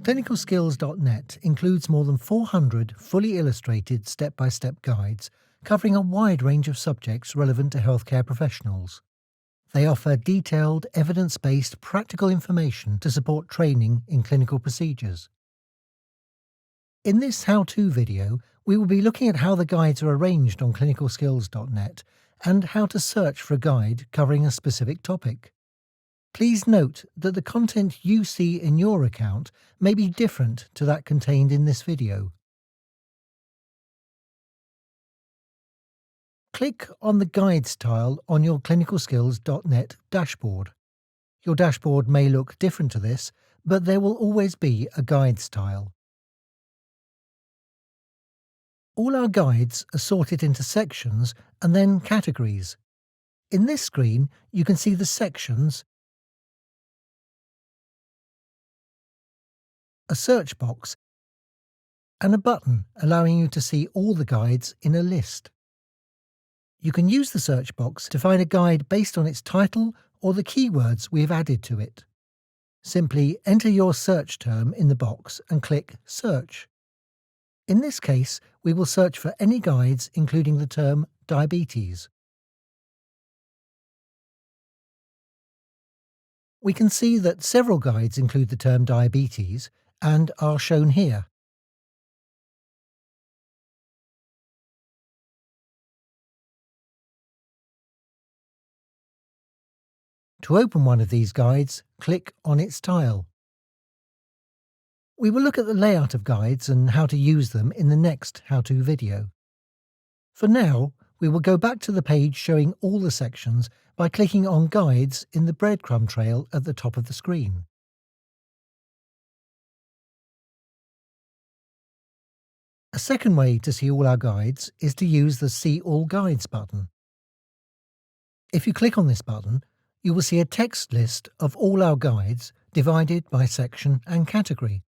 ClinicalSkills.net includes more than 400 fully illustrated step-by-step guides covering a wide range of subjects relevant to healthcare professionals. They offer detailed, evidence-based practical information to support training in clinical procedures. In this how-to video, we will be looking at how the guides are arranged on ClinicalSkills.net and how to search for a guide covering a specific topic. Please note that the content you see in your account may be different to that contained in this video. Click on the Guides tile on your ClinicalSkills.net dashboard. Your dashboard may look different to this, but there will always be a Guides tile. All our guides are sorted into sections and then categories. In this screen, you can see the sections, a search box, and a button allowing you to see all the guides in a list. You can use the search box to find a guide based on its title or the keywords we have added to it. Simply enter your search term in the box and click Search. In this case, we will search for any guides including the term diabetes. We can see that several guides include the term diabetes and are shown here. To open one of these guides, click on its tile. We will look at the layout of guides and how to use them in the next how-to video. For now, we will go back to the page showing all the sections by clicking on Guides in the breadcrumb trail at the top of the screen. A second way to see all our guides is to use the See All Guides button. If you click on this button, you will see a text list of all our guides divided by section and category.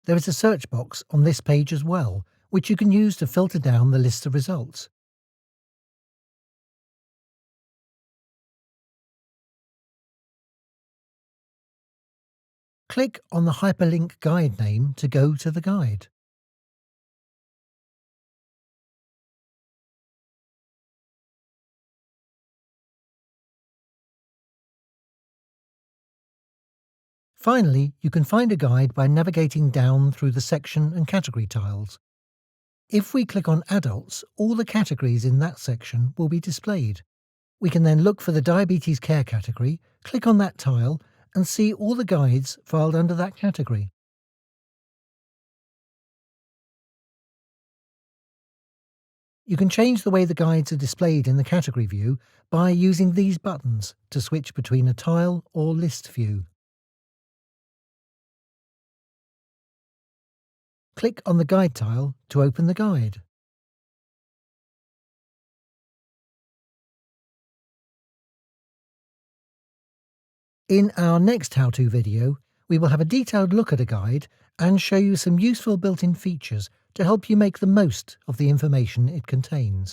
There is a search box on this page as well, which you can use to filter down the list of results. Click on the hyperlink guide name to go to the guide. Finally, you can find a guide by navigating down through the section and category tiles. If we click on Adults, all the categories in that section will be displayed. We can then look for the Diabetes Care category, click on that tile, and see all the guides filed under that category. You can change the way the guides are displayed in the category view by using these buttons to switch between a tile or list view. Click on the Guide tile to open the guide. In our next how-to video, we will have a detailed look at a guide and show you some useful built-in features to help you make the most of the information it contains.